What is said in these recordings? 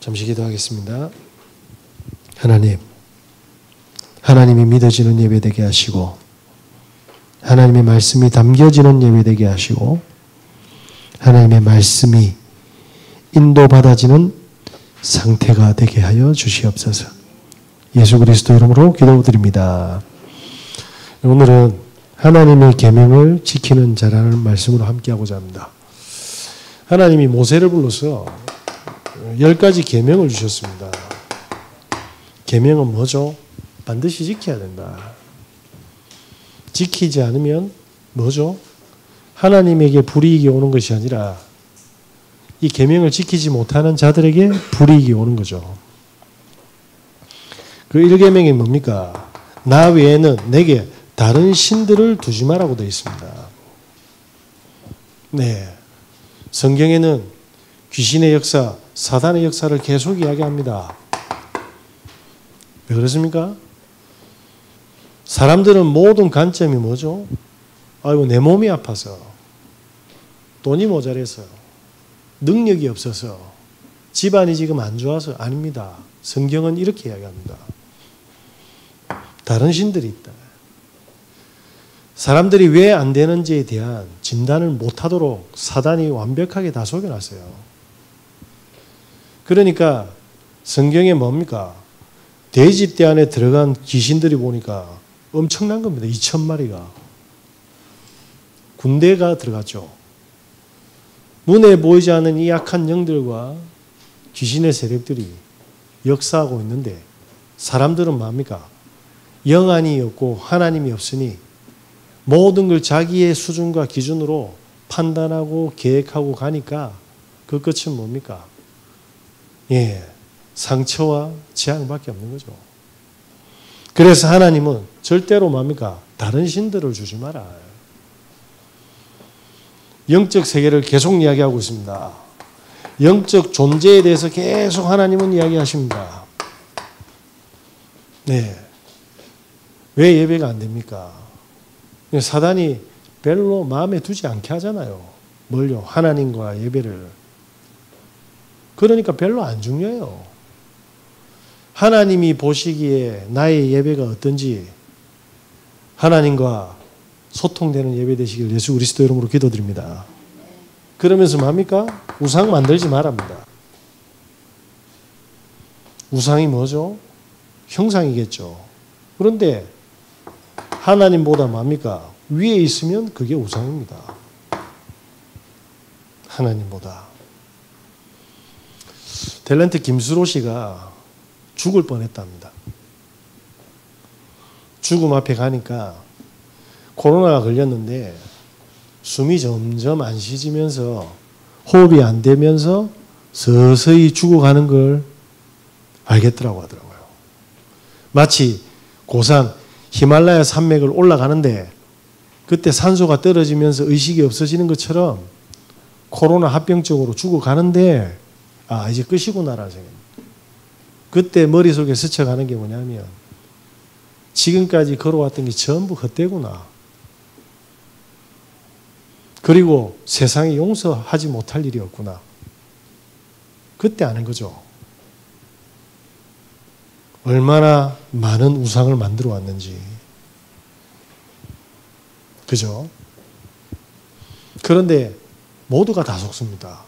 잠시 기도하겠습니다. 하나님이 믿어지는 예배 되게 하시고 하나님의 말씀이 담겨지는 예배 되게 하시고 하나님의 말씀이 인도받아지는 상태가 되게 하여 주시옵소서. 예수 그리스도 이름으로 기도드립니다. 오늘은 하나님의 계명을 지키는 자라는 말씀으로 함께하고자 합니다. 하나님이 모세를 불러서 10가지 계명을 주셨습니다. 계명은 뭐죠? 반드시 지켜야 된다. 지키지 않으면 뭐죠? 하나님에게 불이익이 오는 것이 아니라 이 계명을 지키지 못하는 자들에게 불이익이 오는 거죠. 그 1계명이 뭡니까? 나 외에는 내게 다른 신들을 두지 마라고 되어 있습니다. 네, 성경에는 귀신의 역사, 사단의 역사를 계속 이야기합니다. 왜 그렇습니까? 사람들은 모든 관점이 뭐죠? 아이고, 내 몸이 아파서, 돈이 모자라서, 능력이 없어서, 집안이 지금 안 좋아서 아닙니다. 성경은 이렇게 이야기합니다. 다른 신들이 있다. 사람들이 왜 안 되는지에 대한 진단을 못하도록 사단이 완벽하게 다 속여놨어요. 그러니까 성경에 뭡니까? 돼지떼 안에 들어간 귀신들이 보니까 엄청난 겁니다. 2,000마리가. 군대가 들어갔죠. 눈에 보이지 않는 이 약한 영들과 귀신의 세력들이 역사하고 있는데 사람들은 뭡니까? 영안이 없고 하나님이 없으니 모든 걸 자기의 수준과 기준으로 판단하고 계획하고 가니까 그 끝은 뭡니까? 상처와 재앙밖에 없는 거죠. 그래서 하나님은 절대로 뭡니까? 다른 신들을 주지 마라. 영적 세계를 계속 이야기하고 있습니다. 영적 존재에 대해서 계속 하나님은 이야기하십니다. 네. 왜 예배가 안 됩니까? 사단이 별로 마음에 두지 않게 하잖아요. 뭘요? 하나님과 예배를. 그러니까 별로 안 중요해요. 하나님이 보시기에 나의 예배가 어떤지 하나님과 소통되는 예배 되시길 예수 그리스도 이름으로 기도드립니다. 그러면서 뭡니까? 우상 만들지 말랍니다. 우상이 뭐죠? 형상이겠죠. 그런데 하나님보다 뭡니까? 위에 있으면 그게 우상입니다. 하나님보다. 탤런트 김수로 씨가 죽을 뻔했답니다. 죽음 앞에 가니까 코로나가 걸렸는데 숨이 점점 안 쉬지면서 호흡이 안 되면서 서서히 죽어가는 걸 알겠더라고 하더라고요. 마치 고산 히말라야 산맥을 올라가는데 그때 산소가 떨어지면서 의식이 없어지는 것처럼 코로나 합병증으로 죽어가는데 이제 끝이구나라는 생각입니다. 그때 머릿속에 스쳐가는 게 뭐냐면 지금까지 걸어왔던 게 전부 헛되구나. 그리고 세상에 용서하지 못할 일이 없구나. 그때 아는 거죠. 얼마나 많은 우상을 만들어 왔는지. 그죠? 그런데 모두가 다 속습니다.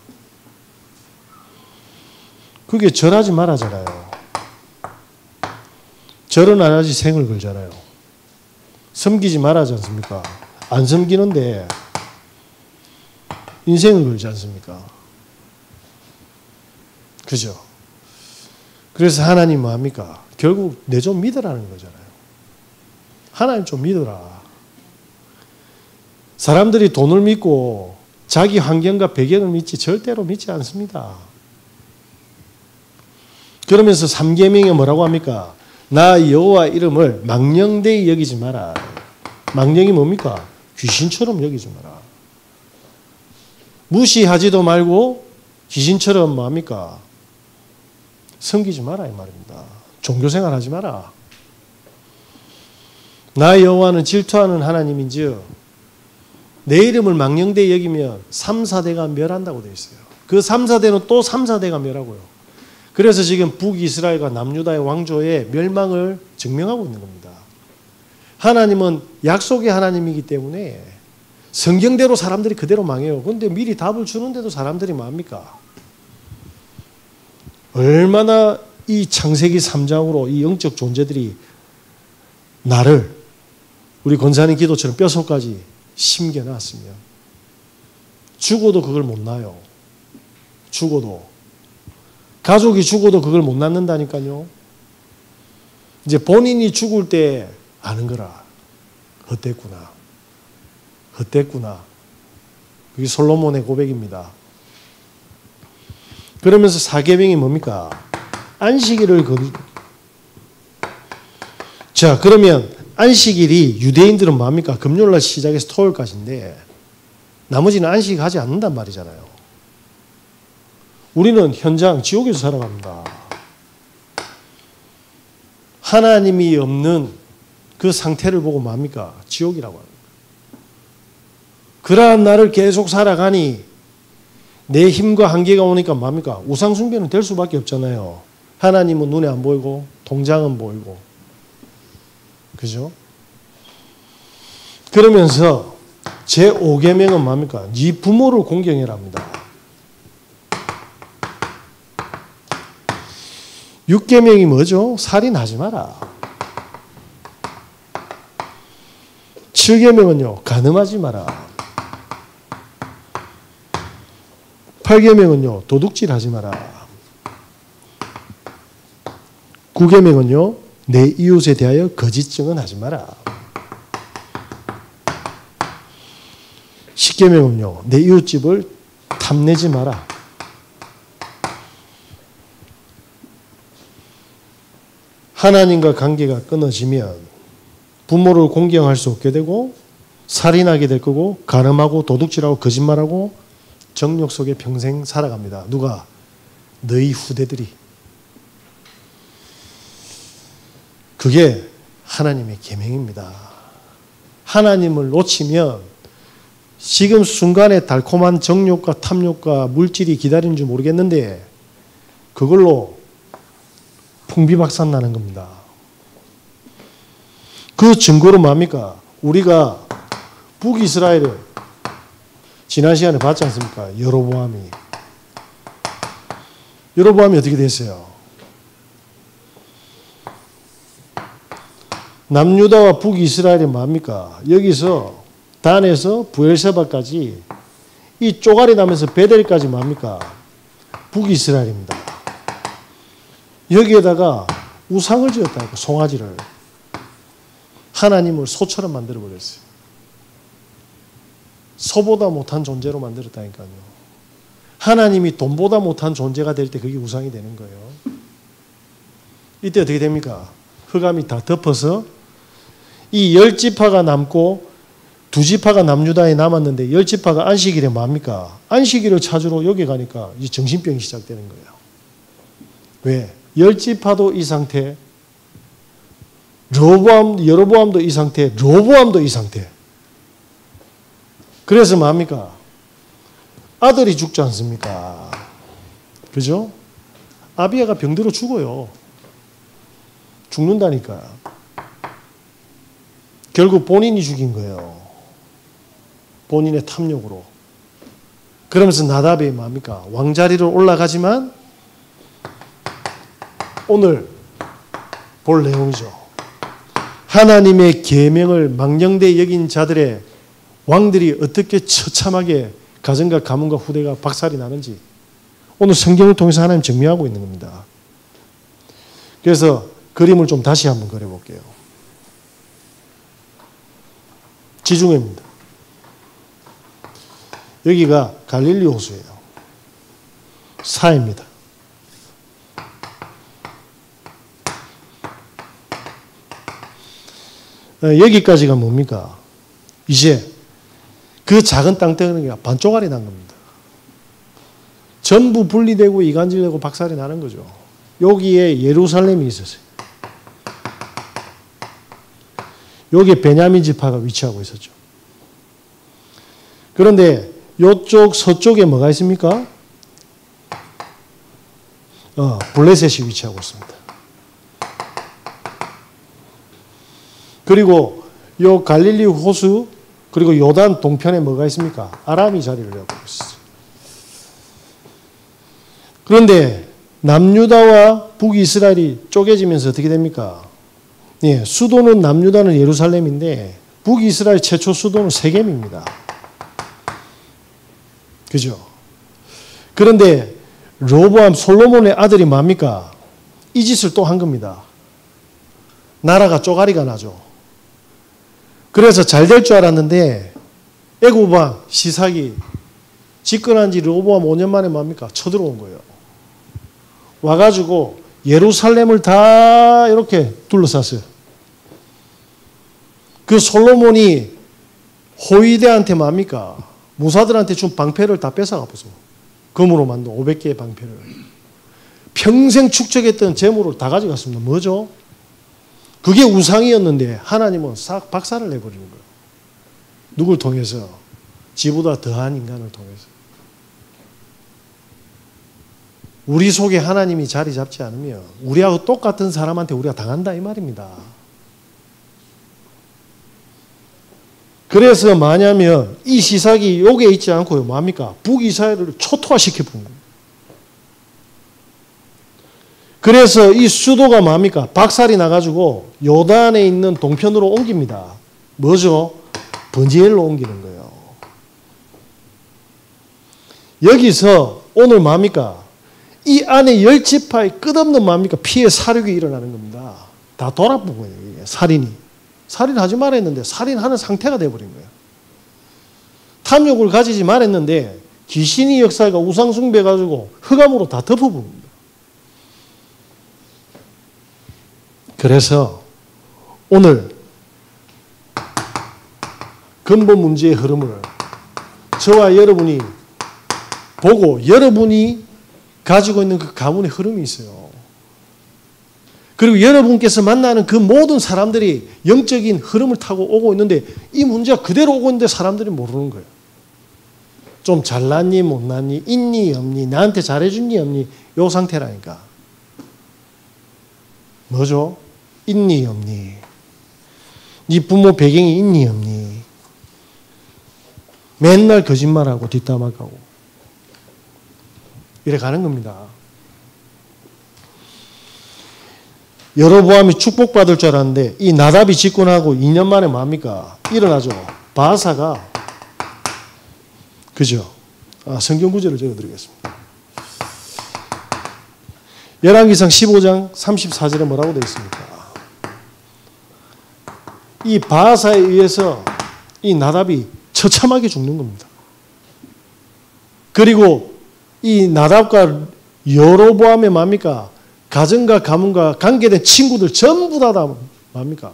그게 절하지 말아잖아요. 절은 안 하지 생을 걸잖아요. 섬기지 말아지 않습니까? 안 섬기는데 인생을 걸지 않습니까? 그죠? 그래서 하나님 뭐 합니까? 결국 내 좀 믿으라는 거잖아요. 하나님 좀 믿어라. 사람들이 돈을 믿고 자기 환경과 배경을 믿지 절대로 믿지 않습니다. 그러면서 3계명에 뭐라고 합니까? 나 여호와 이름을 망령되이 여기지 마라. 망령이 뭡니까? 귀신처럼 여기지 마라. 무시하지도 말고 귀신처럼 뭐합니까? 섬기지 마라 이 말입니다. 종교생활 하지 마라. 나 여호와는 질투하는 하나님인즉 내 이름을 망령되이 여기면 3, 4대가 멸한다고 되어 있어요. 그 3, 4대는 또 3, 4대가 멸하고요. 그래서 지금 북이스라엘과 남유다의 왕조의 멸망을 증명하고 있는 겁니다. 하나님은 약속의 하나님이기 때문에 성경대로 사람들이 그대로 망해요. 그런데 미리 답을 주는데도 사람들이 뭐합니까? 얼마나 이 창세기 3장으로 이 영적 존재들이 나를 우리 권사님 기도처럼 뼛속까지 심겨놨으면 죽어도 그걸 못 놔요. 죽어도. 가족이 죽어도 그걸 못 낳는다니까요. 이제 본인이 죽을 때 아는 거라. 헛됐구나. 헛됐구나. 그게 솔로몬의 고백입니다. 그러면서 사계명이 뭡니까? 안식일을 자, 그러면 안식일이 유대인들은 뭡니까? 금요일날 시작해서 토요일까지인데 나머지는 안식하지 않는단 말이잖아요. 우리는 현장 지옥에서 살아갑니다. 하나님이 없는 그 상태를 보고 뭡니까? 지옥이라고 합니다. 그러한 나를 계속 살아가니 내 힘과 한계가 오니까 뭡니까? 우상숭배는 될 수밖에 없잖아요. 하나님은 눈에 안 보이고 통장은 보이고. 그죠? 그러면서 제5계명은 뭡니까? 네 부모를 공경해랍니다. 6계명이 뭐죠? 살인하지 마라. 7계명은요, 간음하지 마라. 8계명은요, 도둑질하지 마라. 9계명은요, 내 이웃에 대하여 거짓 증언하지 마라. 10계명은요, 내 이웃집을 탐내지 마라. 하나님과 관계가 끊어지면 부모를 공경할 수 없게 되고 살인하게 될 거고 간음하고 도둑질하고 거짓말하고 정욕 속에 평생 살아갑니다. 누가? 너희 후대들이. 그게 하나님의 계명입니다. 하나님을 놓치면 지금 순간에 달콤한 정욕과 탐욕과 물질이 기다리는 줄 모르겠는데 그걸로 풍비박산 나는 겁니다. 그 증거로 뭡니까? 우리가 북이스라엘을 지난 시간에 봤지 않습니까? 여로보암이 어떻게 됐어요? 남유다와 북이스라엘이 뭡니까? 여기서 단에서 부엘세바까지 이 쪼가리 나면서 베델까지 뭡니까? 북이스라엘입니다. 여기에다가 우상을 지었다니까, 송아지를. 하나님을 소처럼 만들어버렸어요. 소보다 못한 존재로 만들었다니까요. 하나님이 돈보다 못한 존재가 될 때 그게 우상이 되는 거예요. 이때 어떻게 됩니까? 흑암이 다 덮어서 이 10지파가 남고 2지파가 남유다에 남았는데 10지파가 안식일에 뭡니까? 안식일을 찾으러 여기 가니까 이 정신병이 시작되는 거예요. 왜? 10지파도 이 상태, 여로보암도 이 상태, 로보암도 이 상태. 그래서 뭡니까? 아들이 죽지 않습니까? 그죠? 아비야가 병들어 죽어요. 죽는다니까. 결국 본인이 죽인 거예요. 본인의 탐욕으로. 그러면서 나답이 뭡니까? 왕자리로 올라가지만 오늘 볼 내용이죠. 하나님의 계명을 망령되이 여긴 자들의 왕들이 어떻게 처참하게 가정과 가문과 후대가 박살이 나는지 오늘 성경을 통해서 하나님 증명하고 있는 겁니다. 그래서 그림을 좀 다시 한번 그려볼게요. 지중해입니다. 여기가 갈릴리 호수예요. 사해입니다. 여기까지가 뭡니까? 이제 그 작은 땅덩어리가 반쪽알이 난 겁니다. 전부 분리되고 이간질되고 박살이 나는 거죠. 여기에 예루살렘이 있었어요. 여기에 베냐민 지파가 위치하고 있었죠. 그런데 이쪽 서쪽에 뭐가 있습니까? 블레셋이 위치하고 있습니다. 그리고 요 갈릴리 호수 그리고 요단 동편에 뭐가 있습니까? 아람이 자리를 잡고 있어요. 그런데 남유다와 북이스라엘이 쪼개지면서 어떻게 됩니까? 예, 수도는 남유다는 예루살렘인데 북이스라엘 최초 수도는 세겜입니다. 그죠? 그런데 로보암 솔로몬의 아들이 뭡니까? 이 짓을 또 한 겁니다. 나라가 쪼가리가 나죠. 그래서 잘 될 줄 알았는데 애굽왕 시삭이 집권한 지 로보암 5년 만에 뭡니까? 쳐들어온 거예요. 와가지고 예루살렘을 다 이렇게 둘러쌌어요. 그 솔로몬이 호위대한테 뭡니까? 무사들한테 준 방패를 다 뺏어가 보세요. 금으로 만든 500개의 방패를. 평생 축적했던 재물을 다 가져갔습니다. 뭐죠? 그게 우상이었는데 하나님은 싹 박살을 내버리는 거예요. 누굴 통해서? 지보다 더한 인간을 통해서. 우리 속에 하나님이 자리 잡지 않으면 우리하고 똑같은 사람한테 우리가 당한다 이 말입니다. 그래서 뭐냐면 이 시삭이 여기에 있지 않고요. 뭡니까? 북이스라엘을 초토화시켜 본 겁니다. 그래서 이 수도가 뭡니까? 박살이 나가지고 요단에 있는 동편으로 옮깁니다. 뭐죠? 번지엘로 옮기는 거예요. 여기서 오늘 뭡니까? 이 안에 10지파의 끝없는 뭡니까? 피해 사륙이 일어나는 겁니다. 다 돌아본 거예요. 이게 살인이. 살인하지 말았는데 살인하는 상태가 되어버린 거예요. 탐욕을 가지지 말았는데 귀신이 역사가 우상숭배해가지고 흑암으로 다 덮어본 겁니다. 그래서 오늘 근본 문제의 흐름을 저와 여러분이 보고 여러분이 가지고 있는 그 가문의 흐름이 있어요. 그리고 여러분께서 만나는 그 모든 사람들이 영적인 흐름을 타고 오고 있는데 이 문제가 그대로 오고 있는데 사람들이 모르는 거예요. 좀 잘났니 못났니 있니 없니 나한테 잘해줬니 없니 요 상태라니까. 뭐죠? 있니 없니 네 부모 배경이 있니 없니 맨날 거짓말하고 뒷담화하고 이래 가는 겁니다. 여로보암이 축복받을 줄 알았는데 이 나답이 집권하고 2년 만에 뭡니까? 일어나죠. 바사가 그죠? 성경 구절을 적어드리겠습니다. 열왕기상 15장 34절에 뭐라고 되어 있습니까? 이 바사에 의해서 이 나답이 처참하게 죽는 겁니다. 그리고 이 나답과 여로보암의 뭡니까? 가정과 가문과 관계된 친구들 전부 다 뭡니까?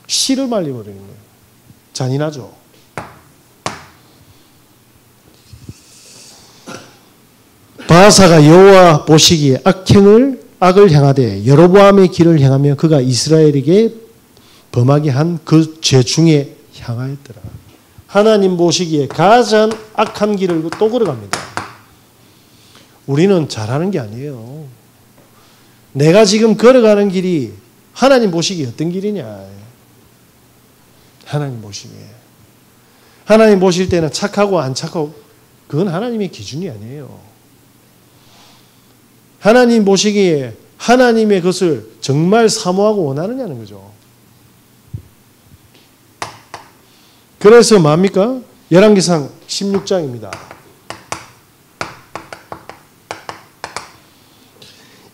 씨를 말려버리는 거예요. 잔인하죠. 바사가 여호와 보시기에 악을 행하되 여로보암의 길을 행하며 그가 이스라엘에게 범하게 한 그 죄 중에 향하였더라. 하나님 보시기에 가장 악한 길을 또 걸어갑니다. 우리는 잘하는 게 아니에요. 내가 지금 걸어가는 길이 하나님 보시기에 어떤 길이냐. 하나님 보시기에. 하나님 보실 때는 착하고 안 착하고 그건 하나님의 기준이 아니에요. 하나님 보시기에 하나님의 것을 정말 사모하고 원하느냐는 거죠. 그래서 뭡니까? 열왕기상 16장입니다.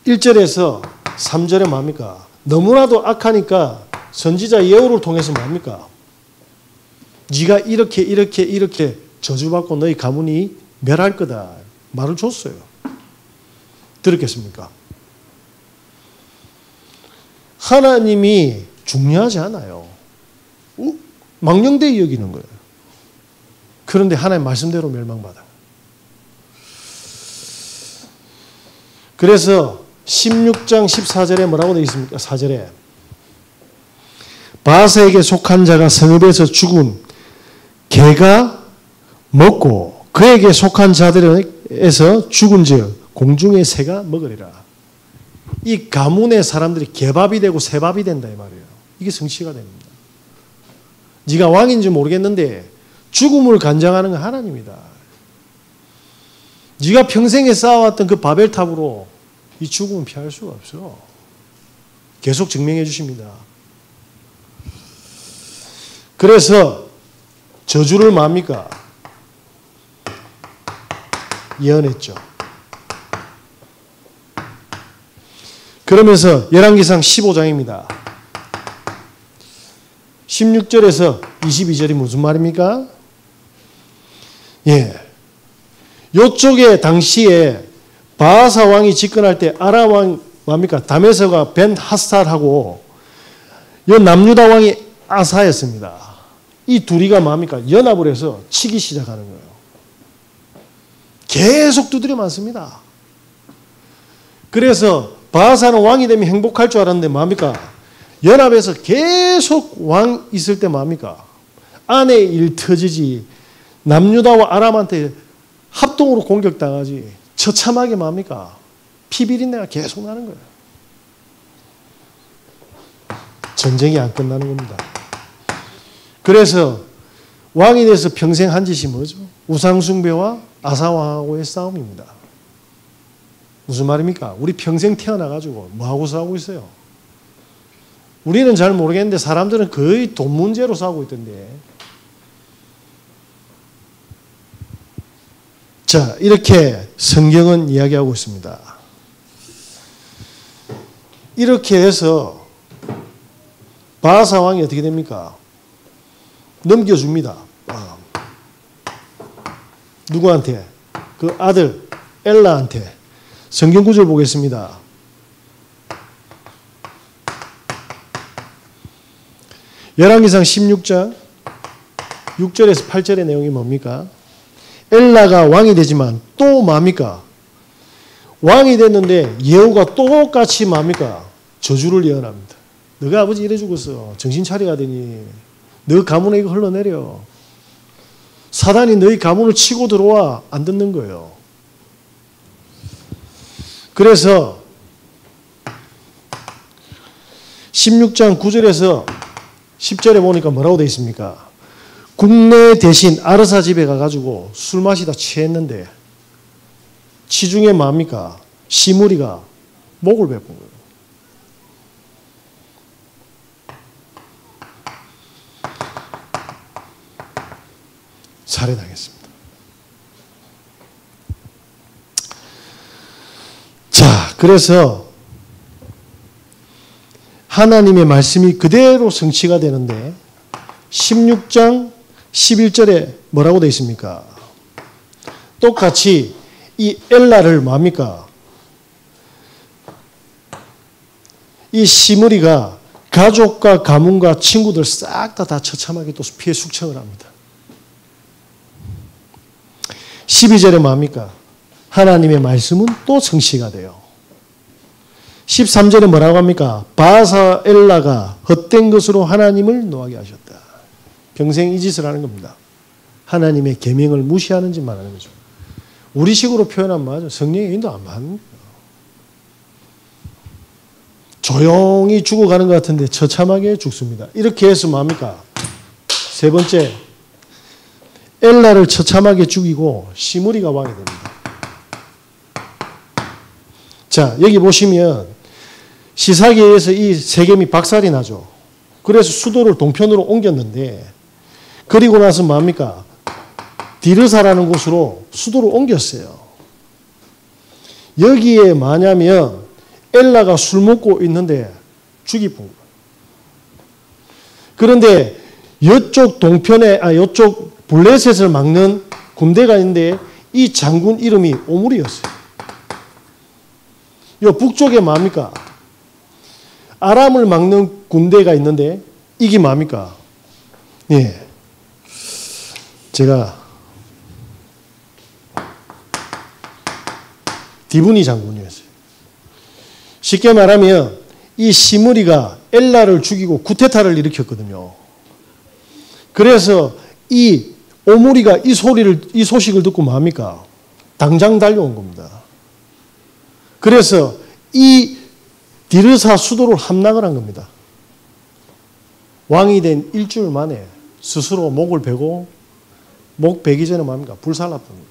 1절에서 3절에 뭡니까? 너무나도 악하니까 선지자 예후를 통해서 뭡니까? 네가 이렇게 저주받고 너희 가문이 멸할 거다. 말을 줬어요. 들었겠습니까? 하나님이 중요하지 않아요. 망령되이 여기는 거예요. 그런데 하나님 말씀대로 멸망받아. 그래서 16장 14절에 뭐라고 되어 있습니까? 4절에 바사에게 속한 자가 성읍에서 죽은 개가 먹고 그에게 속한 자들에서 죽은 즉 공중의 새가 먹으리라. 이 가문의 사람들이 개밥이 되고 새밥이 된다 이 말이에요. 이게 성취가 됩니다. 네가 왕인지 모르겠는데 죽음을 간장하는 건 하나님이다. 네가 평생에 쌓아왔던 그 바벨탑으로 이 죽음은 피할 수가 없어. 계속 증명해 주십니다. 그래서 저주를 뭡니까? 예언했죠. 그러면서 열왕기상 15장입니다. 16절에서 22절이 무슨 말입니까? 예. 요쪽에 당시에 바하사 왕이 집권할 때 아람 왕 뭡니까? 다메섹과 벤 하스탈하고 요 남유다 왕이 아사였습니다. 이 둘이가 뭡니까? 연합을 해서 치기 시작하는 거예요. 계속 두드려 맞습니다. 그래서 바하사는 왕이 되면 행복할 줄 알았는데 뭡니까? 연합에서 계속 왕 있을 때 뭡니까? 아내 일 터지지 남유다와 아람한테 합동으로 공격당하지 처참하게 뭡니까? 피비린내가 계속 나는 거예요. 전쟁이 안 끝나는 겁니다. 그래서 왕이 돼서 평생 한 짓이 뭐죠? 우상숭배와 아사왕하고의 싸움입니다. 무슨 말입니까? 우리 평생 태어나가지고 뭐하고 싸우고 있어요? 우리는 잘 모르겠는데 사람들은 거의 돈 문제로 싸우고 있던데. 자, 이렇게 성경은 이야기하고 있습니다. 이렇게 해서 바하사 왕이 어떻게 됩니까? 넘겨줍니다. 누구한테? 그 아들 엘라한테. 성경 구절 보겠습니다. 열왕기상 16장 6절에서 8절의 내용이 뭡니까? 엘라가 왕이 되지만 또 뭡니까? 왕이 됐는데 예후가 똑같이 뭡니까? 저주를 예언합니다. 너가 아버지 이래 죽었어. 정신 차려야 되니. 너 가문에 이거 흘러내려. 사단이 너희 가문을 치고 들어와. 안 듣는 거예요. 그래서 16장 9절에서 10절에 보니까 뭐라고 되어 있습니까? 국내 대신 아르사 집에 가가지고 술 마시다 취했는데 치중에 뭡니까? 시므리가 목을 베푼 거예요. 살해당했습니다. 자, 그래서 하나님의 말씀이 그대로 성취가 되는데 16장 11절에 뭐라고 되어 있습니까? 똑같이 이 엘라를 뭡니까? 이 시므리가 가족과 가문과 친구들 싹 다 처참하게 또 피해 숙청을 합니다. 12절에 뭡니까? 하나님의 말씀은 또 성취가 돼요. 13절에 뭐라고 합니까? 바하사 엘라가 헛된 것으로 하나님을 노하게 하셨다. 평생 이 짓을 하는 겁니다. 하나님의 계명을 무시하는 짓만 하는 거죠. 우리식으로 표현하면 맞아. 성령의 인도 안 받는 거예요. 조용히 죽어가는 것 같은데 처참하게 죽습니다. 이렇게 해서 뭡니까? 세 번째, 엘라를 처참하게 죽이고 시므리가 왕이 됩니다. 자, 여기 보시면 시사기에 의해서 이 세겜이 박살이 나죠. 그래서 수도를 동편으로 옮겼는데 그리고 나서 뭡니까? 디르사라는 곳으로 수도를 옮겼어요. 여기에 뭐냐면 엘라가 술 먹고 있는데 죽이 본 거예요. 그런데 이쪽 동편에, 이쪽 블레셋을 막는 군대가 있는데 이 장군 이름이 오므리였어요. 이 북쪽에 뭡니까? 아람을 막는 군대가 있는데 이게 뭡니까? 예. 제가 디브니 장군이었어요. 쉽게 말하면 이 시므리가 엘라를 죽이고 쿠데타를 일으켰거든요. 그래서 이 오므리가 이 소식을 듣고 뭡니까? 당장 달려온 겁니다. 그래서 이 디르사 수도를 함락을 한 겁니다. 왕이 된 일주일 만에 스스로 목을 베고 목 베기 전에 뭡니까? 불살랐답니다.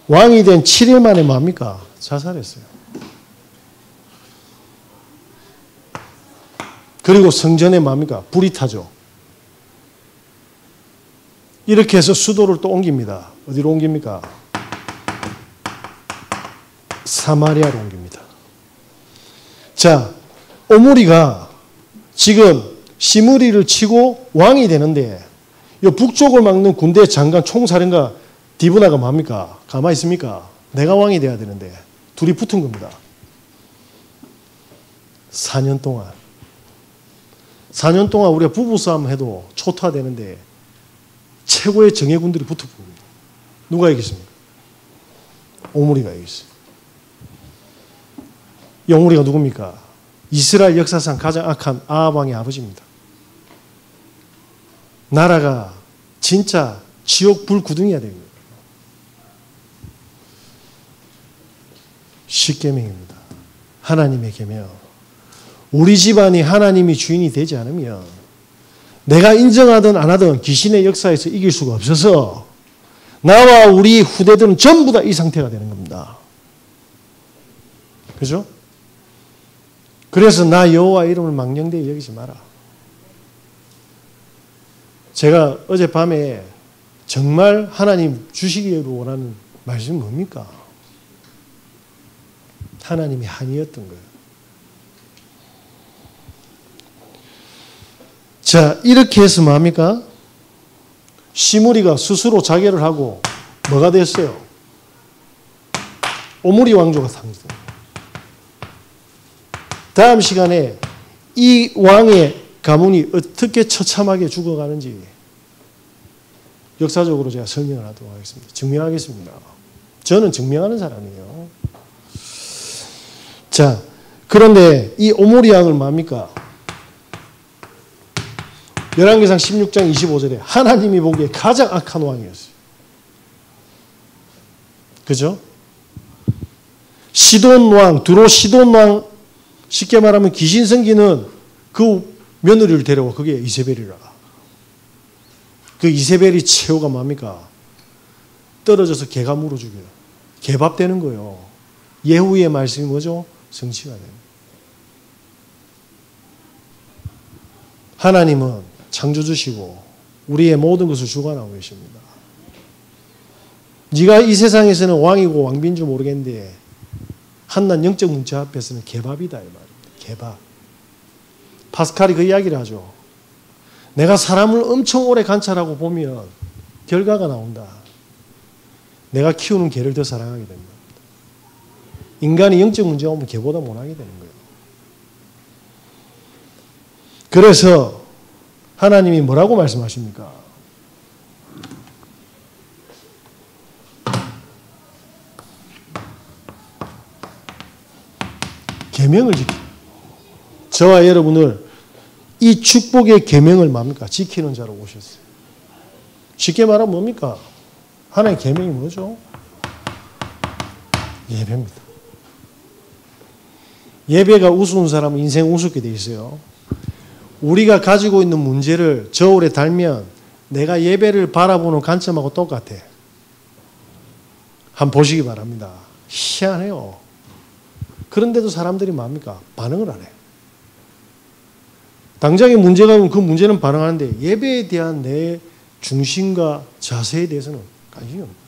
왕이 된 7일 만에 뭡니까? 자살했어요. 그리고 성전에 뭡니까? 불이 타죠. 이렇게 해서 수도를 또 옮깁니다. 어디로 옮깁니까? 사마리아로 옮깁니다. 자, 오므리가 지금 시므리를 치고 왕이 되는데 이 북쪽을 막는 군대 장관 총사령관 디브나가 뭡니까? 가만히 있습니까? 내가 왕이 돼야 되는데 둘이 붙은 겁니다. 4년 동안 우리가 부부싸움 해도 초토화되는데 최고의 정예군들이 붙어봅니다. 누가 이겼습니까? 오므리가 이겼어요. 이 오므리가 누굽니까? 이스라엘 역사상 가장 악한 아합 왕의 아버지입니다. 나라가 진짜 지옥 불구덩이가 됩니다. 십계명입니다. 하나님의 계명. 우리 집안이 하나님이 주인이 되지 않으면 내가 인정하든 안 하든 귀신의 역사에서 이길 수가 없어서 나와 우리 후대들은 전부 다 이 상태가 되는 겁니다. 그죠? 그래서 나 여호와 이름을 망령되이 여기지 마라. 제가 어젯밤에 정말 하나님 주시기를 원하는 말씀이 뭡니까? 하나님이 한이었던 거예요. 자, 이렇게 해서 뭡니까? 시므리가 스스로 자결을 하고 뭐가 됐어요? 오므리 왕조가 상징됩니다. 다음 시간에 이 왕의 가문이 어떻게 처참하게 죽어가는지 역사적으로 제가 설명을 하도록 하겠습니다. 증명하겠습니다. 저는 증명하는 사람이에요. 자, 그런데 이 오므리 왕을 뭡니까? 열왕기상 16장 25절에 하나님이 보기에 가장 악한 왕이었어요. 그죠? 시돈 왕, 두로 시돈 왕, 쉽게 말하면 귀신 섬기는 그 며느리를 데려와. 그게 이세벨이라. 그 이세벨이 최후가 뭡니까? 떨어져서 개가 물어 죽여요. 개밥 되는 거예요. 예후의 말씀이 뭐죠? 성취가 됩니다. 하나님은 창조주시고 우리의 모든 것을 주관하고 계십니다. 네가 이 세상에서는 왕이고 왕비인 줄 모르겠는데 한낱 영적 문제 앞에서는 개밥이다 이 말입니다. 개밥. 파스칼이 그 이야기를 하죠. 내가 사람을 엄청 오래 관찰하고 보면 결과가 나온다. 내가 키우는 개를 더 사랑하게 됩니다. 인간이 영적 문제가 오면 개보다 못하게 되는 거예요. 그래서 하나님이 뭐라고 말씀하십니까? 계명을 지키. 저와 여러분을 이 축복의 계명을 뭡니까? 지키는 자로 오셨어요. 쉽게 말하면 뭡니까? 하나님의 계명이 뭐죠? 예배입니다. 예배가 우스운 사람은 인생 우습게 돼 있어요. 우리가 가지고 있는 문제를 저울에 달면 내가 예배를 바라보는 관점하고 똑같아. 한번 보시기 바랍니다. 희한해요. 그런데도 사람들이 뭡니까? 반응을 안 해요. 당장에 문제가 오면 그 문제는 반응하는데 예배에 대한 내 중심과 자세에 대해서는 관심이 없습니다.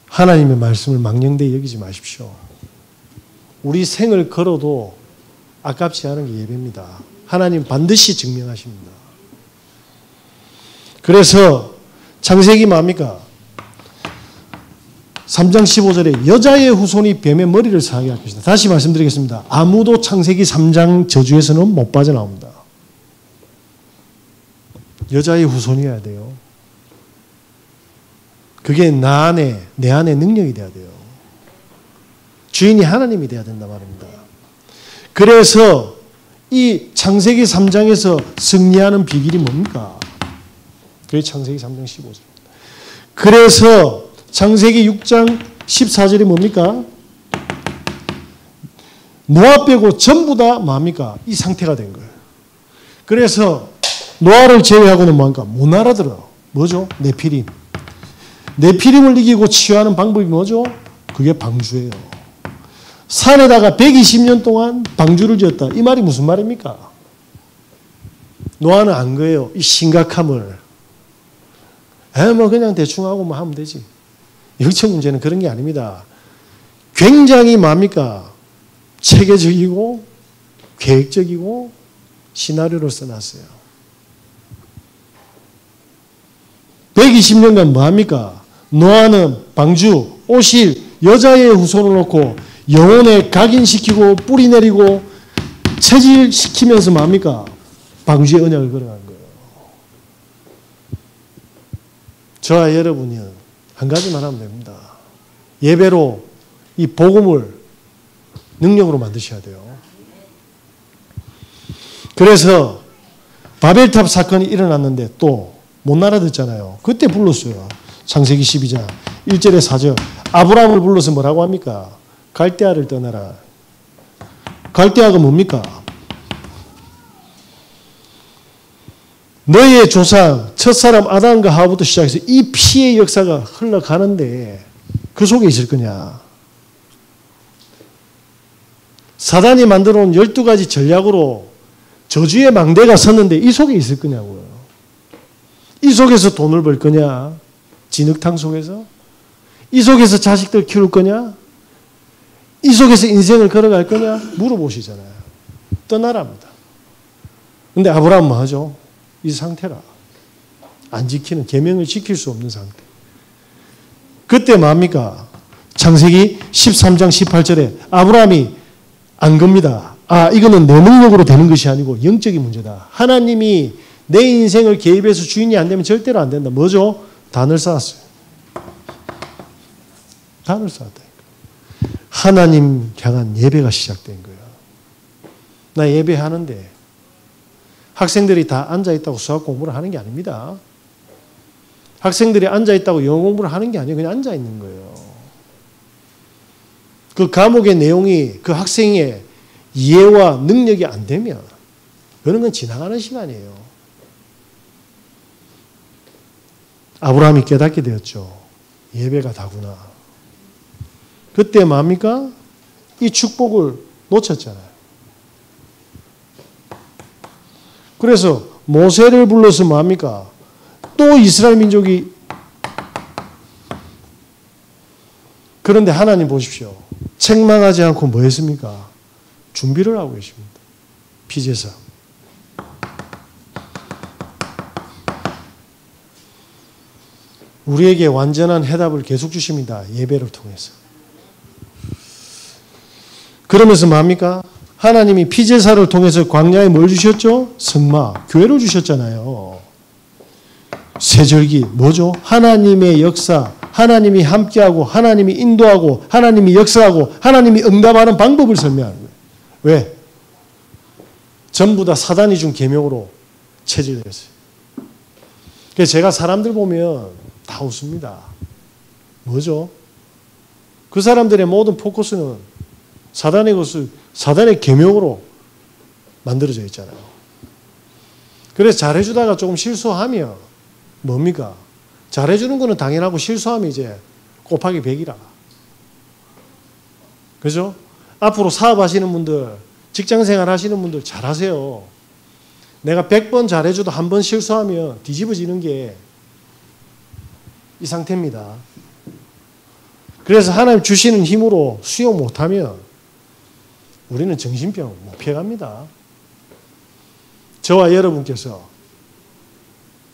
하나님의 말씀을 망령되이 여기지 마십시오. 우리 생을 걸어도 아깝지 않은 게 예배입니다. 하나님 반드시 증명하십니다. 그래서 창세기 뭡니까? 3장 15절에 여자의 후손이 뱀의 머리를 상하게 할 것이다. 다시 말씀드리겠습니다. 아무도 창세기 3장 저주에서는 못 빠져나옵니다. 여자의 후손이어야 돼요. 그게 내 안에 능력이 돼야 돼요. 주인이 하나님이 돼야 된단 말입니다. 그래서 이 창세기 3장에서 승리하는 비결이 뭡니까? 그게 창세기 3장 15절. 그래서 창세기 6장 14절이 뭡니까? 노아 빼고 전부 다 뭡니까? 이 상태가 된 거예요. 그래서 노아를 제외하고는 뭔가 못 알아들어. 뭐죠? 네피림. 네피림을 이기고 치유하는 방법이 뭐죠? 그게 방주예요. 산에다가 120년 동안 방주를 지었다. 이 말이 무슨 말입니까? 노아는 안 거예요. 이 심각함을. 뭐 그냥 대충 하고 뭐 하면 되지. 영적 문제는 그런 게 아닙니다. 굉장히 뭡니까? 체계적이고 계획적이고 시나리오를 써놨어요. 120년간 뭐합니까? 노아는 방주, 오실, 여자의 후손을 놓고 영혼에 각인시키고 뿌리 내리고 체질시키면서 뭐합니까? 방주의 언약을 걸어간 거예요. 저와 여러분이 한 가지만 하면 됩니다. 예배로 이 복음을 능력으로 만드셔야 돼요. 그래서 바벨탑 사건이 일어났는데 또 못 알아듣잖아요. 그때 불렀어요. 창세기 12장 1절에 4절. 아브라함을 불러서 뭐라고 합니까? 갈대아를 떠나라. 갈대아가 뭡니까? 너희의 조상 첫사람 아담과 하와부터 시작해서 이 피의 역사가 흘러가는데 그 속에 있을 거냐? 사단이 만들어 놓은 12가지 전략으로 저주의 망대가 섰는데 이 속에 있을 거냐고요. 이 속에서 돈을 벌 거냐? 진흙탕 속에서? 이 속에서 자식들 키울 거냐? 이 속에서 인생을 걸어갈 거냐? 물어보시잖아요. 떠나랍니다. 근데 아브라함은 뭐 하죠? 이 상태라. 안 지키는, 계명을 지킬 수 없는 상태. 그때 뭡니까? 창세기 13장 18절에 아브라함이 안 겁니다. 이거는 내 능력으로 되는 것이 아니고 영적인 문제다. 하나님이 내 인생을 개입해서 주인이 안 되면 절대로 안 된다. 뭐죠? 단을 쌓았어요. 단을 쌓았다. 하나님 향한 예배가 시작된 거예요. 나 예배하는데 학생들이 다 앉아있다고 수학 공부를 하는 게 아닙니다. 학생들이 앉아있다고 영어 공부를 하는 게 아니에요. 그냥 앉아있는 거예요. 그 과목의 내용이 그 학생의 이해와 능력이 안 되면 그런 건 지나가는 시간이에요. 아브라함이 깨닫게 되었죠. 예배가 다구나. 그때 뭡니까? 이 축복을 놓쳤잖아요. 그래서 모세를 불러서 뭡니까? 또 이스라엘 민족이 그런데 하나님 보십시오. 책망하지 않고 뭐 했습니까? 준비를 하고 계십니다. 피제사. 우리에게 완전한 해답을 계속 주십니다. 예배를 통해서. 그러면서 뭡니까? 하나님이 피제사를 통해서 광야에 뭘 주셨죠? 성막, 교회를 주셨잖아요. 세절기 뭐죠? 하나님의 역사, 하나님이 함께하고 하나님이 인도하고 하나님이 역사하고 하나님이 응답하는 방법을 설명하는 거예요. 왜? 전부 다 사단이 준 계명으로 체질됐어요. 그래서 제가 사람들 보면 다 웃습니다. 뭐죠? 그 사람들의 모든 포커스는 사단의 것을 사단의 계명으로 만들어져 있잖아요. 그래서 잘해주다가 조금 실수하면 뭡니까? 잘해주는 거는 당연하고 실수하면 이제 곱하기 100이라. 그죠? 앞으로 사업하시는 분들, 직장생활 하시는 분들 잘하세요. 내가 100번 잘해줘도 한 번 실수하면 뒤집어지는 게 이 상태입니다. 그래서 하나님 주시는 힘으로 수용 못하면 우리는 정신병 못 피해갑니다. 저와 여러분께서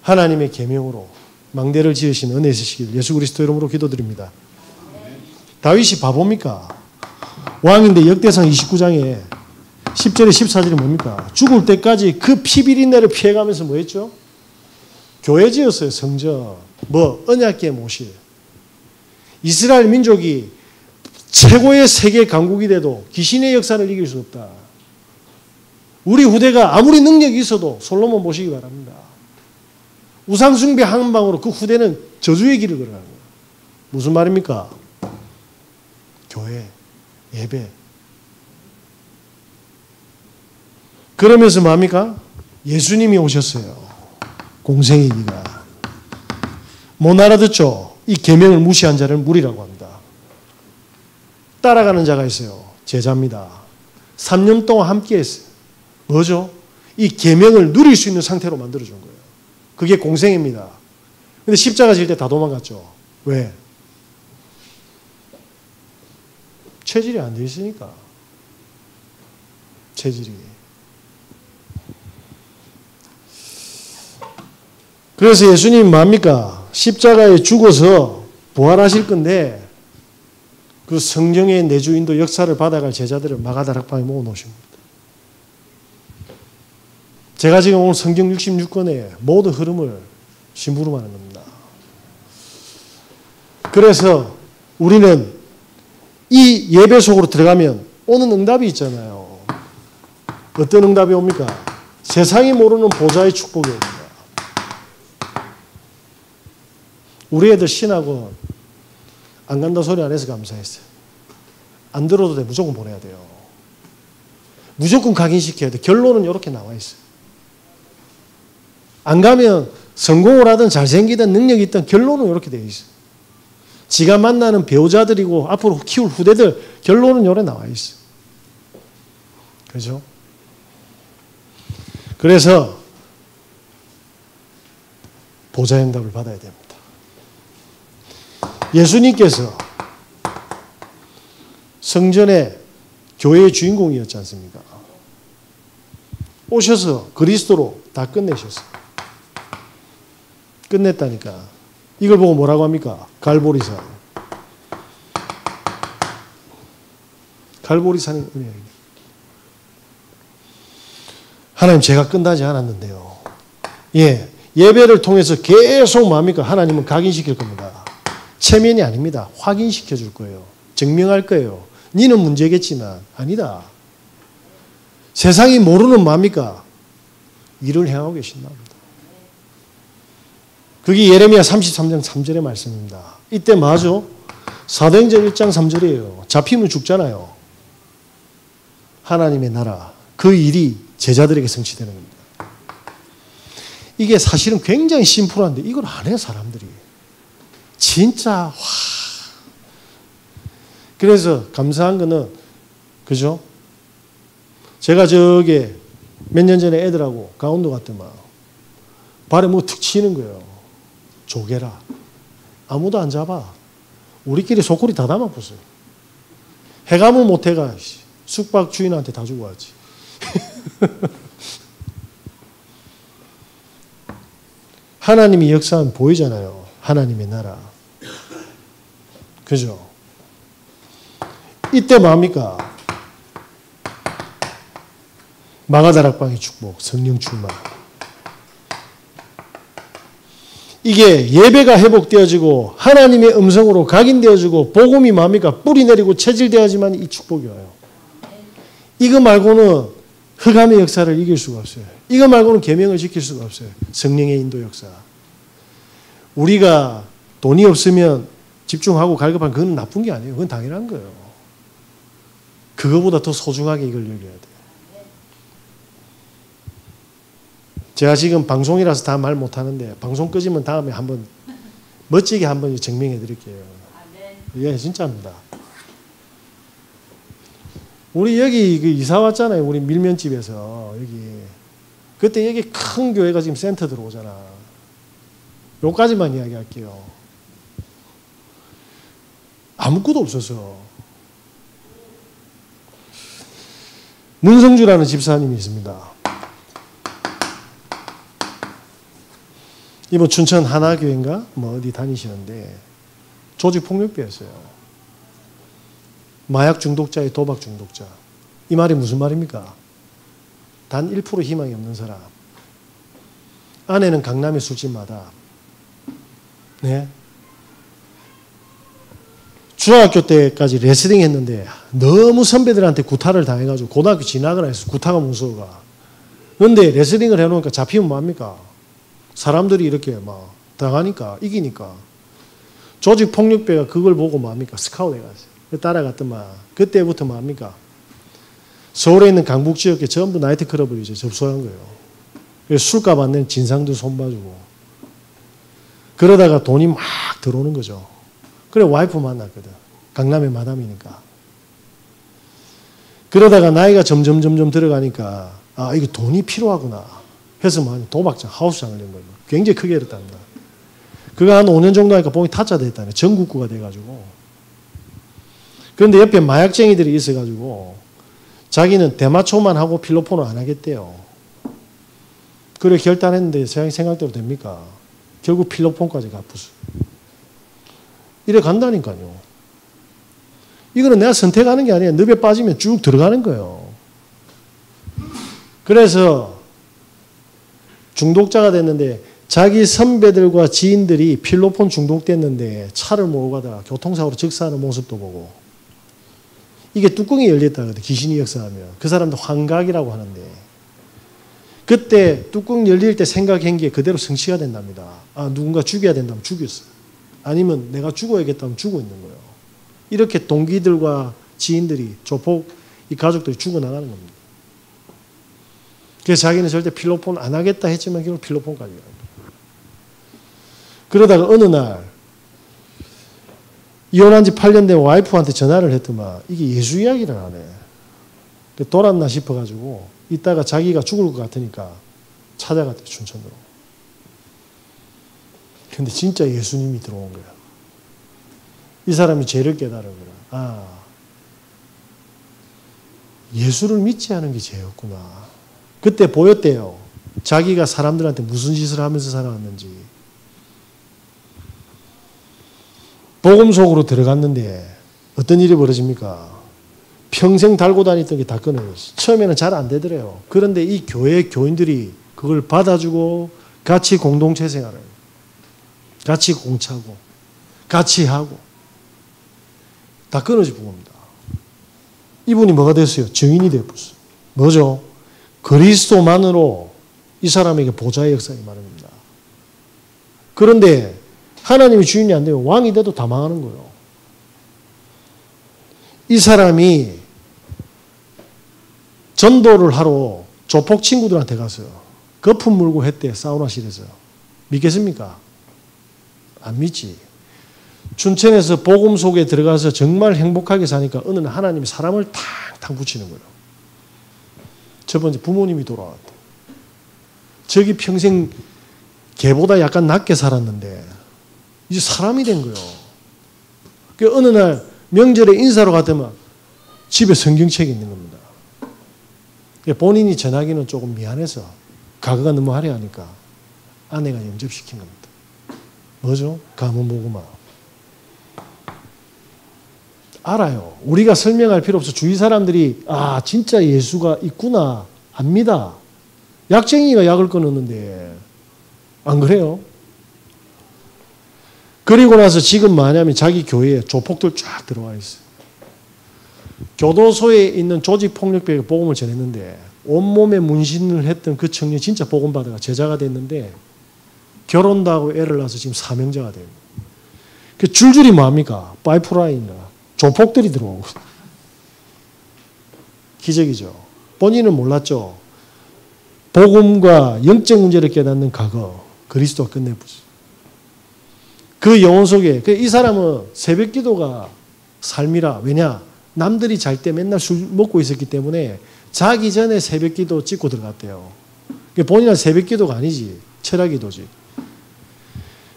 하나님의 계명으로 망대를 지으신 은혜 있으시길 예수 그리스도 이름으로 기도드립니다. 다윗이 바보입니까? 왕인데 역대상 29장에 10절에 14절이 뭡니까? 죽을 때까지 그 피비린내를 피해가면서 뭐 했죠? 교회 지었어요. 성전. 언약궤 모실. 이스라엘 민족이 최고의 세계 강국이 돼도 귀신의 역사를 이길 수 없다. 우리 후대가 아무리 능력이 있어도 솔로몬 모시기 바랍니다. 우상숭배 한 방으로 그 후대는 저주의 길을 걸어가는 거예요. 무슨 말입니까? 교회, 예배. 그러면서 뭡니까? 예수님이 오셨어요. 공생애기가. 못 알아듣죠? 이 계명을 무시한 자를 무리라고 합니다. 따라가는 자가 있어요. 제자입니다. 3년 동안 함께 했어요. 뭐죠? 이 계명을 누릴 수 있는 상태로 만들어준 거예요. 그게 공생애입니다. 근데 십자가 질 때 다 도망갔죠. 왜? 체질이 안 돼 있으니까. 체질이. 그래서 예수님이 뭡니까? 십자가에 죽어서 부활하실 건데 그 성령의 내주인도 역사를 받아갈 제자들을 마가다락방에 모아놓으신 겁니다. 제가 지금 오늘 성경 66권의 모든 흐름을 심부름하는 겁니다. 그래서 우리는 이 예배 속으로 들어가면 오는 응답이 있잖아요. 어떤 응답이 옵니까? 세상이 모르는 보좌의 축복이 옵니다. 우리 애들 신학원 안 간다 소리 안 해서 감사했어요. 안 들어도 돼. 무조건 보내야 돼요. 무조건 각인시켜야 돼. 결론은 이렇게 나와 있어요. 안 가면 성공을 하든 잘생기든 능력이 있든 결론은 이렇게 되어 있어요. 지가 만나는 배우자들이고 앞으로 키울 후대들 결론은 이렇게 나와 있어요. 그렇죠? 그래서 보좌의 응답을 받아야 됩니다. 예수님께서 성전의 교회의 주인공이었지 않습니까? 오셔서 그리스도로 다 끝내셨어요. 끝냈다니까. 이걸 보고 뭐라고 합니까? 갈보리산. 갈보리산의 은혜입니다. 하나님 제가 끝나지 않았는데요. 예, 예배를 통해서 계속 뭡니까? 하나님은 각인시킬 겁니다. 체면이 아닙니다. 확인시켜 줄 거예요. 증명할 거예요. 니는 문제겠지만 아니다. 세상이 모르는 뭡니까? 일을 행하고 계신다. 그게 예레미야 33장 3절의 말씀입니다. 이때 뭐죠? 사도행전 1장 3절이에요. 잡히면 죽잖아요. 하나님의 나라, 그 일이 제자들에게 성취되는 겁니다. 이게 사실은 굉장히 심플한데 이걸 안 해 사람들이. 진짜 그래서 감사한 거는 그죠? 제가 저기 몇 년 전에 애들하고 강원도 갔더만 발에 뭐 툭 치는 거예요. 조개라. 아무도 안 잡아. 우리끼리 속꼬리 다 담아봤어요. 해감을 못 해가 숙박 주인한테 다 주고 왔지. 하나님이 역사는 보이잖아요. 하나님의 나라. 그죠? 이때 뭡니까? 마가다락방의 축복, 성령 충만. 이게 예배가 회복되어지고 하나님의 음성으로 각인되어지고 복음이 뭡니까? 뿌리 내리고 체질되어야지만 이 축복이 와요. 이거 말고는 흑암의 역사를 이길 수가 없어요. 이거 말고는 계명을 지킬 수가 없어요. 성령의 인도 역사. 우리가 돈이 없으면 집중하고 갈급한 그건 나쁜 게 아니에요. 그건 당연한 거예요. 그거보다 더 소중하게 이걸 여겨야 돼요. 제가 지금 방송이라서 다 말 못하는데 방송 끄지면 다음에 한번 멋지게 한번 증명해 드릴게요. 예, 진짜입니다. 우리 여기 이사 왔잖아요. 우리 밀면집에서 여기. 그때 여기 큰 교회가 지금 센터 들어오잖아. 요까지만 이야기할게요. 아무것도 없어서. 문성주라는 집사님이 있습니다. 이번 춘천 하나교회인가? 뭐 어디 다니시는데 조직폭력배였어요. 마약 중독자의 도박 중독자. 이 말이 무슨 말입니까? 단 1% 희망이 없는 사람. 아내는 강남의 술집마다. 네. 중학교 때까지 레슬링 했는데 너무 선배들한테 구타를 당해가지고 고등학교 진학을 해서 구타가 무서워가. 그런데 레슬링을 해놓으니까 잡히면 뭐합니까? 사람들이 이렇게 막 당하니까, 이기니까. 조직폭력배가 그걸 보고 뭡니까? 스카우트 해갔어요. 따라갔더만, 그때부터 뭡니까? 서울에 있는 강북 지역에 전부 나이트클럽을 이제 접속한 거예요. 술값 안 낸 진상도 손봐주고. 그러다가 돈이 막 들어오는 거죠. 그래 와이프 만났거든. 강남의 마담이니까. 그러다가 나이가 점점 들어가니까 아 이거 돈이 필요하구나 해서 도박장 하우스장을 낸 거예요. 굉장히 크게 열었답니다. 그거 한 5년 정도 하니까 봉이 타짜 됐다네. 전국구가 돼가지고. 그런데 옆에 마약쟁이들이 있어가지고 자기는 대마초만 하고 필로폰을 안 하겠대요. 그래 결단했는데 세상이 생각대로 됩니까? 결국 필로폰까지 갚았어요. 이래 간다니까요. 이거는 내가 선택하는 게 아니에요. 늪에 빠지면 쭉 들어가는 거예요. 그래서 중독자가 됐는데 자기 선배들과 지인들이 필로폰 중독됐는데 차를 몰고 가다가 교통사고로 즉사하는 모습도 보고 이게 뚜껑이 열렸다거든. 귀신이 역사하면. 그 사람도 환각이라고 하는데 그때 뚜껑 열릴 때 생각한 게 그대로 성취가 된답니다. 아 누군가 죽여야 된다면 죽였어. 아니면 내가 죽어야겠다면 죽어 있는 거예요. 이렇게 동기들과 지인들이 조폭 이 가족들이 죽어나가는 겁니다. 그래서 자기는 절대 필로폰 안 하겠다 했지만 결국 필로폰까지 갑니다. 그러다가 어느 날 이혼한 지 8년 된 와이프한테 전화를 했더만 이게 예수 이야기를 하네. 돌았나 싶어가지고 이따가 자기가 죽을 것 같으니까 찾아갔대 춘천으로. 근데 진짜 예수님이 들어온 거야. 이 사람이 죄를 깨달은 거야. 아, 예수를 믿지 않은 게 죄였구나. 그때 보였대요. 자기가 사람들한테 무슨 짓을 하면서 살아왔는지. 복음 속으로 들어갔는데 어떤 일이 벌어집니까? 평생 달고 다녔던 게 다 끊어졌어요. 처음에는 잘 안 되더래요. 그런데 이 교회 교인들이 그걸 받아주고 같이 공동체 생활을 같이 공차고 같이 하고 다 끊어지고 봅니다. 이분이 뭐가 됐어요? 증인이 되었어요. 뭐죠? 그리스도만으로 이 사람에게 보좌의 역사가 말합니다. 그런데 하나님이 주인이 안 되면 왕이 돼도 다 망하는 거예요. 이 사람이 전도를 하러 조폭 친구들한테 갔어요. 거품 물고 했대, 사우나실에서. 믿겠습니까? 안 믿지. 춘천에서 복음 속에 들어가서 정말 행복하게 사니까 어느 날 하나님이 사람을 탕탕 붙이는 거예요. 첫 번째 부모님이 돌아왔다. 저기 평생 개보다 약간 낮게 살았는데 이제 사람이 된 거예요. 그 어느 날 명절에 인사로 갔더니 집에 성경책이 있는 겁니다. 본인이 전하기는 조금 미안해서 가거가 너무 화려하니까 아내가 영접시킨 겁니다. 뭐죠? 가문 보고만. 알아요. 우리가 설명할 필요 없어. 주위 사람들이 아 진짜 예수가 있구나 압니다. 약쟁이가 약을 끊었는데 안 그래요? 그리고 나서 지금 뭐냐면 자기 교회에 조폭들 쫙 들어와 있어요. 교도소에 있는 조직폭력배에게 복음을 전했는데 온몸에 문신을 했던 그 청년이 진짜 복음 받아가 제자가 됐는데 결혼도 하고 애를 낳아서 지금 사명자가 돼요. 그 줄줄이 뭐합니까? 파이프라인이나 조폭들이 들어오고 기적이죠. 본인은 몰랐죠. 복음과 영적 문제를 깨닫는 과거 그리스도가 끝내보죠. 그 영혼 속에 이 사람은 새벽 기도가 삶이라. 왜냐? 남들이 잘 때 맨날 술 먹고 있었기 때문에 자기 전에 새벽 기도 찍고 들어갔대요. 본인은 새벽 기도가 아니지. 철학 기도지.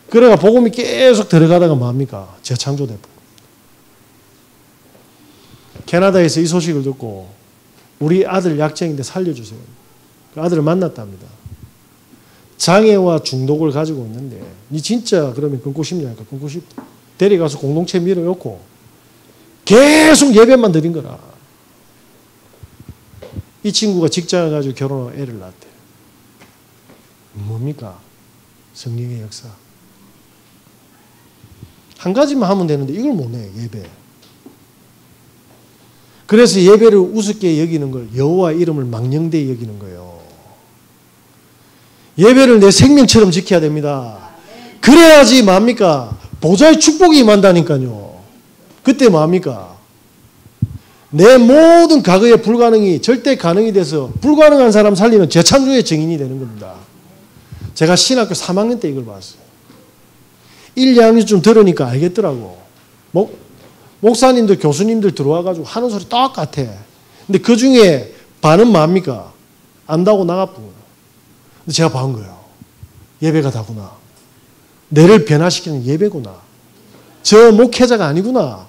그래가 복음이 계속 들어가다가 뭐합니까? 재창조돼버려. 캐나다에서 이 소식을 듣고 우리 아들 약쟁인데 살려주세요. 그 아들을 만났답니다. 장애와 중독을 가지고 있는데 니 진짜 그러면 끊고 싶냐니까 끊고 싶다. 데려가서 공동체 밀어놓고 계속 예배만 드린 거라. 이 친구가 직장을 가지고 결혼하고 애를 낳았대. 뭡니까? 성령의 역사. 한 가지만 하면 되는데 이걸 못해. 예배. 그래서 예배를 우습게 여기는 걸 여호와 이름을 망령되이 여기는 거예요. 예배를 내 생명처럼 지켜야 됩니다. 그래야지 뭡니까? 보좌의 축복이 임한다니까요. 그때 뭡니까? 내 모든 과거의 불가능이 절대 가능이 돼서 불가능한 사람 살리는 재창조의 증인이 되는 겁니다. 제가 신학교 3학년 때 이걸 봤어요. 1, 2학년쯤 들으니까 알겠더라고. 목사님들, 교수님들 들어와가지고 하는 소리 똑같아. 근데 그 중에 반은 뭡니까? 안다고 나가쁜 거예요. 근데 제가 본 거예요. 예배가 다구나. 내를 변화시키는 예배구나. 저 목회자가 아니구나.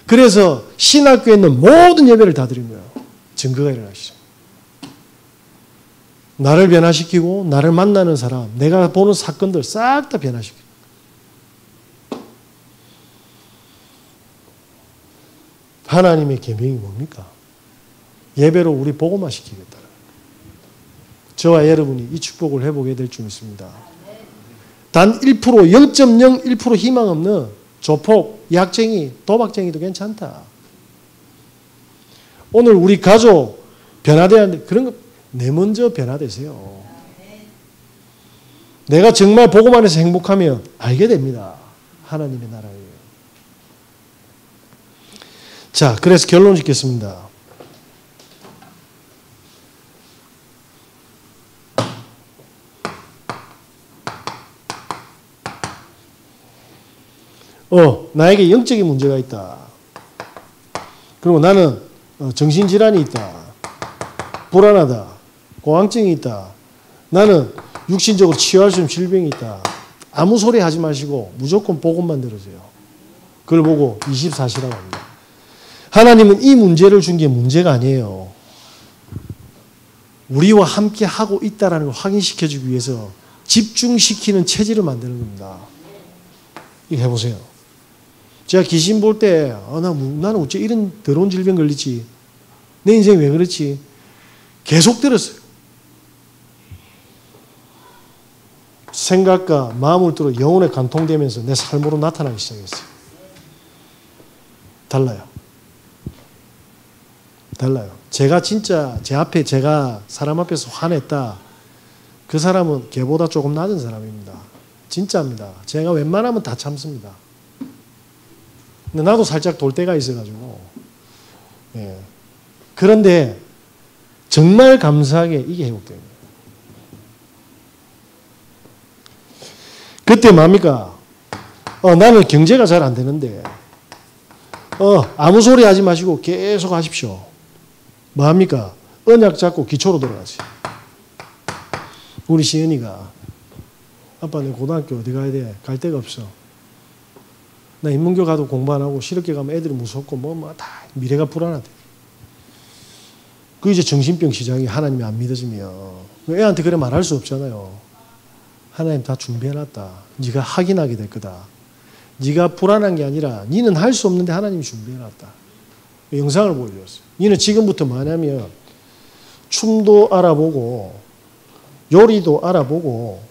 그래서 신학교에 있는 모든 예배를 다 드린 거예요. 증거가 일어나시죠. 나를 변화시키고 나를 만나는 사람, 내가 보는 사건들 싹 다 변화시키고. 하나님의 계명이 뭡니까? 예배로 우리 복음화 시키겠다. 저와 여러분이 이 축복을 해보게 될 줄 믿습니다. 단 1%, 0.01% 희망 없는 조폭, 약쟁이, 도박쟁이도 괜찮다. 오늘 우리 가족 변화돼야 하는데 그런 거 내 먼저 변화되세요. 내가 정말 복음 안에서 행복하면 알게 됩니다. 하나님의 나라예요. 자, 그래서 결론 짓겠습니다. 나에게 영적인 문제가 있다. 그리고 나는 정신질환이 있다. 불안하다. 공황증이 있다. 나는 육신적으로 치유할 수 있는 질병이 있다. 아무 소리 하지 마시고 무조건 복음만 들으세요. 그걸 보고 24시라고 합니다. 하나님은 이 문제를 준 게 문제가 아니에요. 우리와 함께 하고 있다는 걸 확인시켜주기 위해서 집중시키는 체질을 만드는 겁니다. 이거 해보세요. 제가 귀신 볼 때 나는 어째 이런 더러운 질병 걸리지? 내 인생이 왜 그렇지? 계속 들었어요. 생각과 마음을 들어 영혼에 관통되면서 내 삶으로 나타나기 시작했어요. 달라요. 제가 진짜 제 앞에 제가 사람 앞에서 화냈다. 그 사람은 걔보다 조금 낮은 사람입니다. 진짜입니다. 제가 웬만하면 다 참습니다. 근데 나도 살짝 돌 때가 있어가지고. 예. 그런데 정말 감사하게 이게 회복됩니다. 그때 뭡니까? 나는 경제가 잘 안 되는데 아무 소리 하지 마시고 계속 하십시오. 뭐합니까? 언약 잡고 기초로 들어가지. 우리 시은이가 아빠 내 고등학교 어디 가야 돼? 갈 데가 없어. 나 인문교 가도 공부 안 하고 실업계 가면 애들이 무섭고 다 미래가 불안하대. 그 이제 정신병 시작이 하나님이 안 믿어지면 애한테 그래 말할 수 없잖아요. 하나님 다 준비해놨다. 네가 확인하게 될 거다. 네가 불안한 게 아니라 네는 할 수 없는데 하나님이 준비해놨다. 영상을 보여줬어요. 너는 지금부터 뭐냐면 춤도 알아보고 요리도 알아보고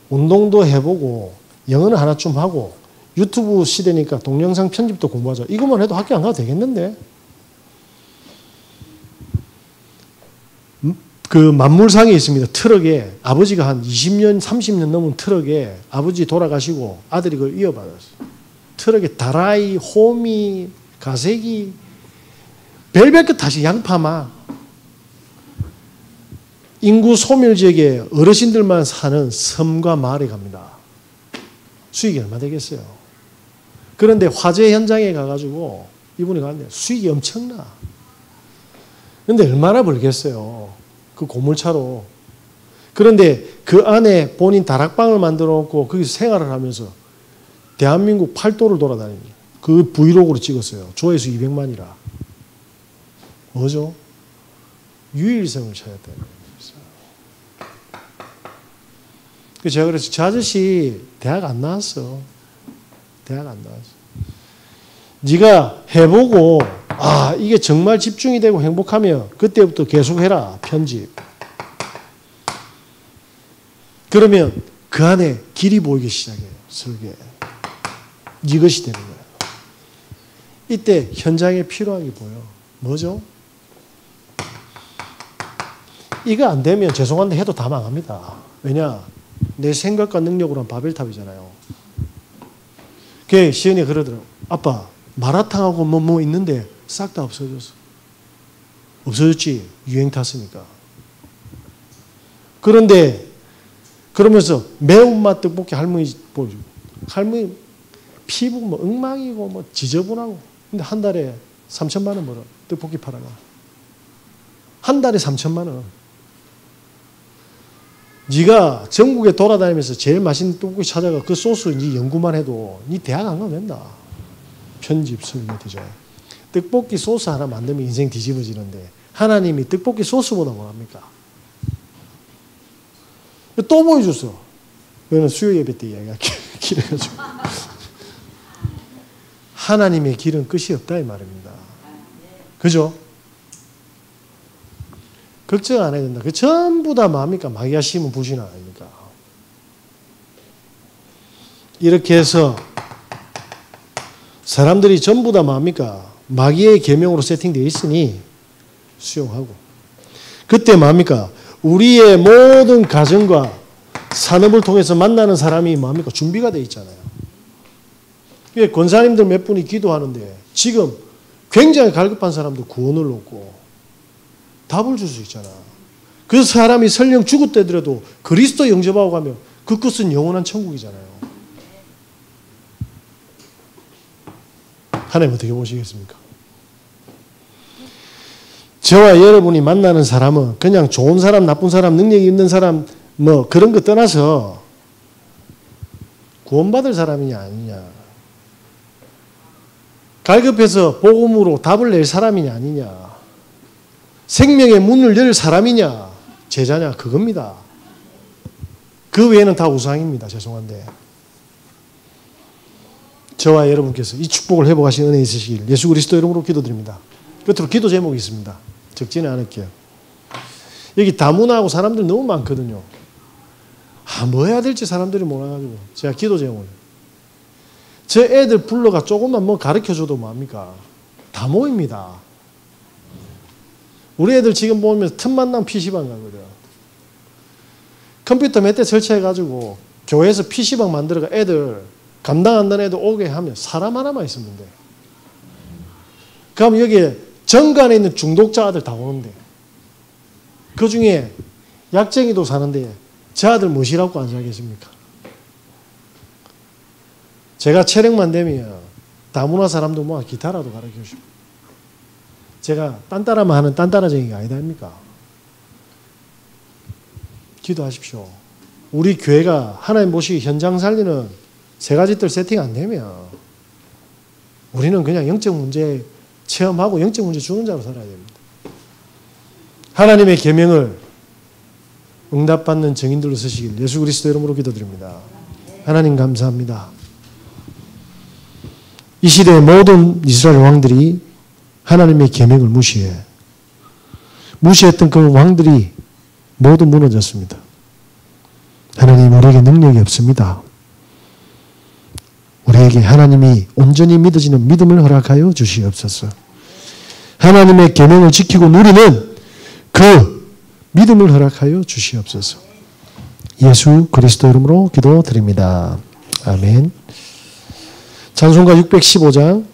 운동도 해보고 영어는 하나 좀 하고 유튜브 시대니까 동영상 편집도 공부하자. 이것만 해도 학교 안 가도 되겠는데? 그 만물상에 있습니다. 트럭에 아버지가 한 20년, 30년 넘은 트럭에 아버지 돌아가시고 아들이 그걸 이어받았어요. 트럭에 다라이, 호미, 가세기 별별 것 다시 양파마 인구 소멸 지역에 어르신들만 사는 섬과 마을에 갑니다. 수익이 얼마 되겠어요? 그런데 화재 현장에 가가지고 이분이 갔는데 수익이 엄청나. 그런데 얼마나 벌겠어요? 그 고물차로. 그런데 그 안에 본인 다락방을 만들어 놓고 거기서 생활을 하면서 대한민국 팔도를 돌아다닙니다. 그 브이로그로 찍었어요. 조회수 200만이라. 뭐죠? 유일성을 찾았다는 거예요. 제가 그래서 저 아저씨 대학 안 나왔어. 대학 안 나왔어. 네가 해보고 이게 정말 집중이 되고 행복하면 그때부터 계속해라. 편집. 그러면 그 안에 길이 보이기 시작해요. 설계. 이것이 되는 거예요. 이때 현장에 필요한 게 보여. 뭐죠? 이거 안 되면 죄송한데 해도 다 망합니다. 왜냐? 내 생각과 능력으로는 바벨탑이잖아요. 그 시은이 그러더라고. 아빠, 마라탕하고 뭐 있는데 싹 다 없어졌어. 없어졌지. 유행 탔으니까. 그런데 그러면서 매운맛 떡볶이 할머니 보여주고. 할머니 피부 뭐 엉망이고 뭐 지저분하고. 근데 한 달에 3천만 원 벌어. 떡볶이 팔아가. 한 달에 3천만 원. 네가 전국에 돌아다니면서 제일 맛있는 떡볶이 찾아가 그 소스 네 연구만 해도 네 대학 안 가면 된다. 편집, 설명, 디자인. 떡볶이 소스 하나 만들면 인생 뒤집어지는데 하나님이 떡볶이 소스보다 뭐합니까? 또 보여줬어. 이거는 수요 예배 때 이야기가 길어가지고. 하나님의 길은 끝이 없다 이 말입니다. 그죠? 걱정 안 해야 된다. 그 전부 다 뭡니까? 마귀가 심은 불신 아닙니까? 이렇게 해서 사람들이 전부 다 뭡니까? 마귀의 계명으로 세팅되어 있으니 수용하고. 그때 뭡니까? 우리의 모든 가정과 산업을 통해서 만나는 사람이 뭡니까? 준비가 되어 있잖아요. 권사님들 몇 분이 기도하는데 지금 굉장히 갈급한 사람도 구원을 얻고 답을 줄 수 있잖아. 그 사람이 설령 죽었다더라도 그리스도 영접하고 가면 그 끝은 영원한 천국이잖아요. 하나님 어떻게 보시겠습니까? 저와 여러분이 만나는 사람은 그냥 좋은 사람, 나쁜 사람, 능력이 있는 사람 뭐 그런 거 떠나서 구원받을 사람이냐 아니냐, 갈급해서 복음으로 답을 낼 사람이냐 아니냐, 생명의 문을 열 사람이냐 제자냐 그겁니다. 그 외에는 다 우상입니다. 죄송한데. 저와 여러분께서 이 축복을 회복하신 은혜 있으시길 예수 그리스도 이름으로 기도드립니다. 끝으로 기도 제목이 있습니다. 적지는 않을게요. 여기 다문화하고 사람들 너무 많거든요. 뭐 해야 될지 사람들이 몰라가지고 제가 기도 제목을, 저 애들 불러가 조금만 뭐 가르쳐줘도 뭐합니까? 다 모입니다. 우리 애들 지금 보면 틈만 나면 PC방 가거든. 컴퓨터 몇 대 설치해가지고 교회에서 PC방 만들어가 애들 감당 안 되는 애들 오게 하면 사람 하나만 있으면 돼. 그럼 여기에 정관에 있는 중독자 아들 다 오는데 그 중에 약쟁이도 사는데 저 아들 무엇이라고 안 살겠습니까? 제가 체력만 되면 다문화 사람도 뭐 기타라도 가르쳐주고, 제가 딴따라만 하는 딴따라쟁이가 아니다 아닙니까? 기도하십시오. 우리 교회가 하나님 보시기 현장 살리는 세 가지 뜰 세팅 안 되면 우리는 그냥 영적 문제 체험하고 영적 문제 주는 자로 살아야 됩니다. 하나님의 계명을 응답받는 증인들로 서시길 예수 그리스도 이름으로 기도드립니다. 하나님 감사합니다. 이 시대의 모든 이스라엘 왕들이 하나님의 계명을 무시했던 그 왕들이 모두 무너졌습니다. 하나님, 우리에게 능력이 없습니다. 우리에게 하나님이 온전히 믿어지는 믿음을 허락하여 주시옵소서. 하나님의 계명을 지키고 누리는 그 믿음을 허락하여 주시옵소서. 예수 그리스도 이름으로 기도드립니다. 아멘. 찬송가 615장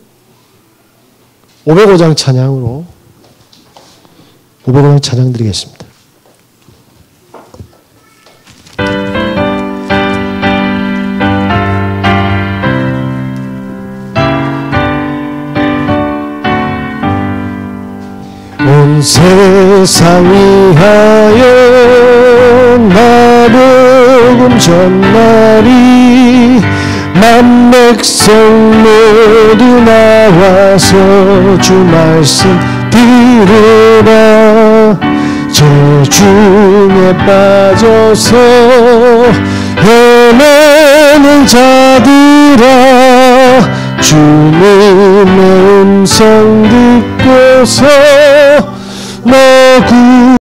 505장 찬양으로 505장 찬양 드리겠습니다. 온 세상 위하여 마복음 전날이 만 백성 모두 나와서 주 말씀 들으라. 저중에 빠져서 헤매는 자들아, 주님의 음성 듣고서 너